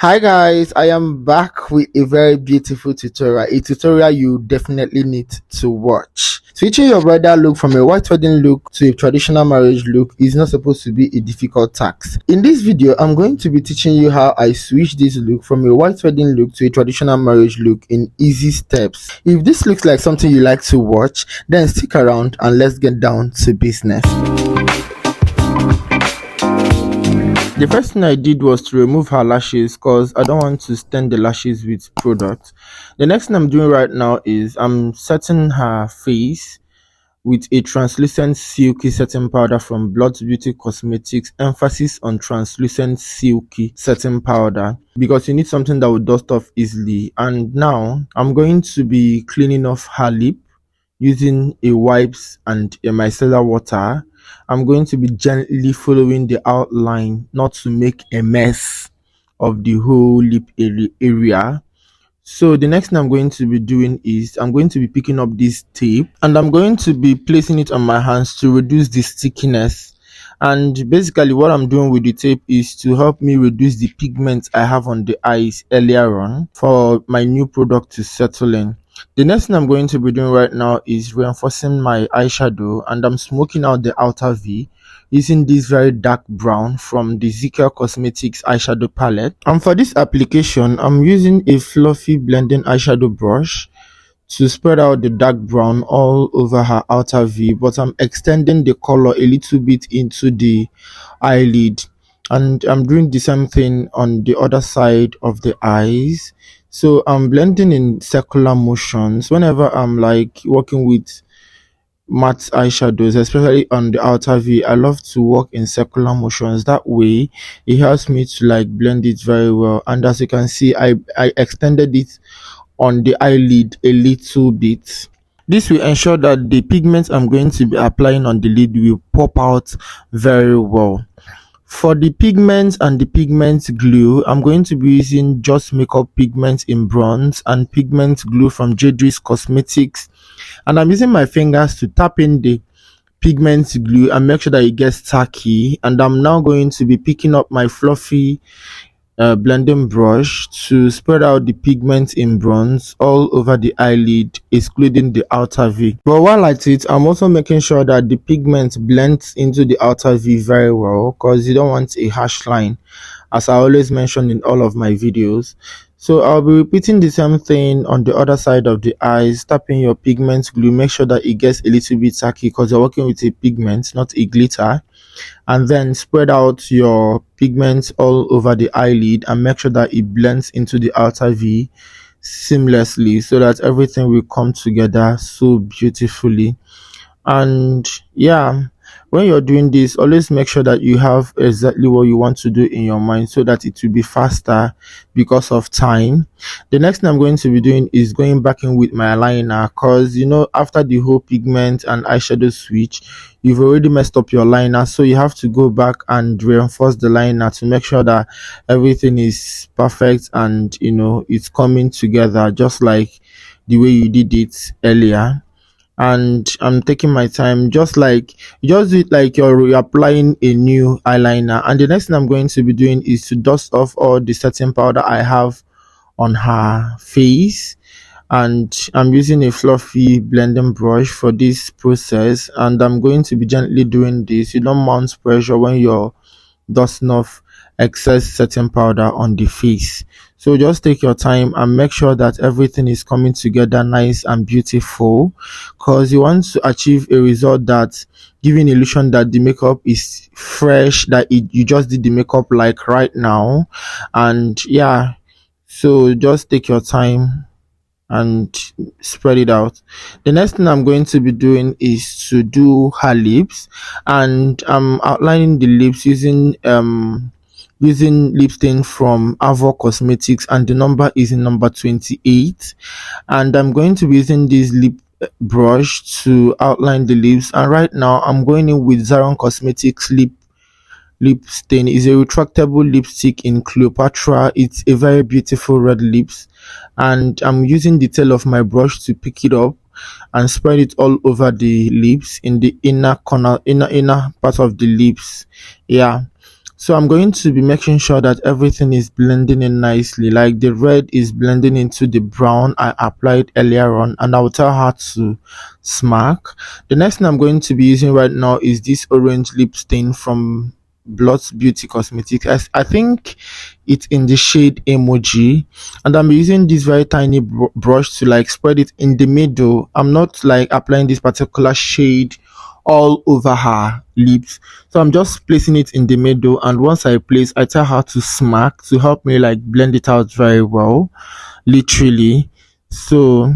Hi guys, I am back with a very beautiful tutorial, a tutorial you definitely need to watch. Switching your bridal look from a white wedding look to a traditional marriage look is not supposed to be a difficult task. In this video, I'm going to be teaching you how I switch this look from a white wedding look to a traditional marriage look in easy steps. If this looks like something you like to watch, then stick around and let's get down to business. The first thing I did was to remove her lashes because I don't want to stain the lashes with product. The next thing I'm doing right now is I'm setting her face with a translucent silky setting powder from Blood Beauty Cosmetics. Emphasis on translucent silky setting powder because you need something that will dust off easily. And now I'm going to be cleaning off her lip using a wipes and a micellar water. I'm going to be gently following the outline not to make a mess of the whole lip area. So the next thing I'm going to be doing is I'm going to be picking up this tape and I'm going to be placing it on my hands to reduce the stickiness. And basically what I'm doing with the tape is to help me reduce the pigments I have on the eyes earlier on for my new product to settle in. The next thing I'm going to be doing right now is reinforcing my eyeshadow, and I'm smoking out the outer V using this very dark brown from the Ezekiel Cosmetics eyeshadow palette. And for this application, I'm using a fluffy blending eyeshadow brush to spread out the dark brown all over her outer V, but I'm extending the color a little bit into the eyelid, and I'm doing the same thing on the other side of the eyes. So I'm blending in circular motions whenever I'm like working with matte eyeshadows, especially on the outer V. I love to work in circular motions. That way it helps me to like blend it very well. And as you can see, I extended it on the eyelid a little bit. This will ensure that the pigments I'm going to be applying on the lid will pop out very well. For the pigments and the pigment glue, I'm going to be using Just Makeup Pigments in bronze and pigment glue from Jadris Cosmetics, and I'm using my fingers to tap in the pigment glue and make sure that it gets tacky. And I'm now going to be picking up my fluffy blending brush to spread out the pigment in bronze all over the eyelid, excluding the outer V. But while at it, I'm also making sure that the pigment blends into the outer V very well, because you don't want a harsh line, as I always mention in all of my videos. So I'll be repeating the same thing on the other side of the eyes, tapping your pigment glue. Make sure that it gets a little bit tacky because you're working with a pigment, not a glitter. And then spread out your pigments all over the eyelid and make sure that it blends into the outer V seamlessly so that everything will come together so beautifully. And yeah, when you're doing this, always make sure that you have exactly what you want to do in your mind so that it will be faster because of time. The next thing I'm going to be doing is going back in with my liner, because you know, after the whole pigment and eyeshadow switch, you've already messed up your liner, so you have to go back and reinforce the liner to make sure that everything is perfect and you know it's coming together just like the way you did it earlier. And I'm taking my time, just like just do it like you're applying a new eyeliner. And the next thing I'm going to be doing is to dust off all the setting powder I have on her face, and I'm using a fluffy blending brush for this process, and I'm going to be gently doing this. You don't mount pressure when you're dusting off excess setting powder on the face. So just take your time and make sure that everything is coming together nice and beautiful, because you want to achieve a result that giving illusion that the makeup is fresh, that you just did the makeup like right now. And yeah, so just take your time and spread it out. The next thing I'm going to be doing is to do her lips, and I'm outlining the lips using lip stain from Avo Cosmetics, and the number is in number 28. And I'm going to be using this lip brush to outline the lips. And right now I'm going in with Zaron Cosmetics lip stain. Is a retractable lipstick in Cleopatra. It's a very beautiful red lips, and I'm using the tail of my brush to pick it up and spread it all over the lips in the inner corner, inner part of the lips. Yeah, So I'm going to be making sure that everything is blending in nicely. Like the red is blending into the brown I applied earlier on, and I'll tell her to smack. The next thing I'm going to be using right now is this orange lip stain from Blot's Beauty Cosmetics. I think it's in the shade emoji, and I'm using this very tiny brush to like spread it in the middle. I'm not like applying this particular shade all over her lips, so I'm just placing it in the middle, and once I place, I tell her to smack to help me like blend it out very well, literally. So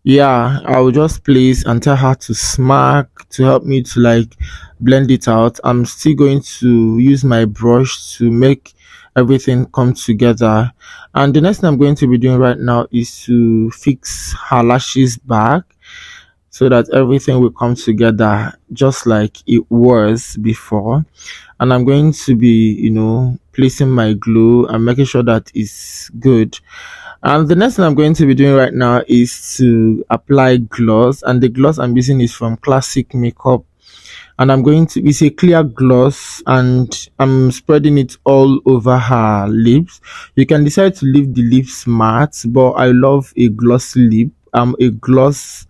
yeah, I'll just place and tell her to smack to help me to like blend it out. I'm still going to use my brush to make everything come together. And the next thing I'm going to be doing right now is to fix her lashes back so that everything will come together just like it was before. And I'm going to be, placing my glue and making sure that it's good. And the next thing I'm going to be doing right now is to apply gloss, and the gloss I'm using is from Classic Makeup. And it's a clear gloss, and I'm spreading it all over her lips. You can decide to leave the lips matte, but I love a glossy lip. I'm a gloss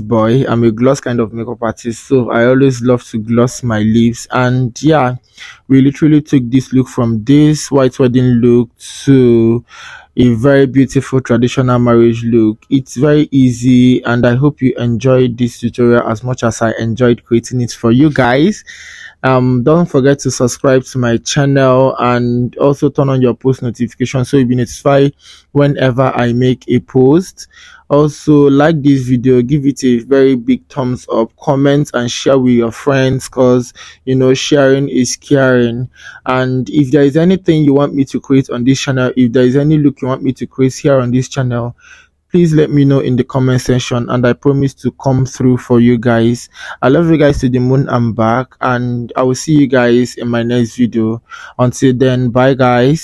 boy. I'm a gloss kind of makeup artist, so I always love to gloss my lips. And yeah, we literally took this look from this white wedding look to a very beautiful traditional marriage look. It's very easy, and I hope you enjoyed this tutorial as much as I enjoyed creating it for you guys. Don't forget to subscribe to my channel and also turn on your post notification so you'll be notified whenever I make a post. Also, like this video, give it a very big thumbs up, comment and share with your friends, because sharing is caring. And if there is anything you want me to create on this channel, if there is any look you want me to create here on this channel, please let me know in the comment section, and I promise to come through for you guys. I love you guys to the moon and back, and I will see you guys in my next video. Until then, bye guys.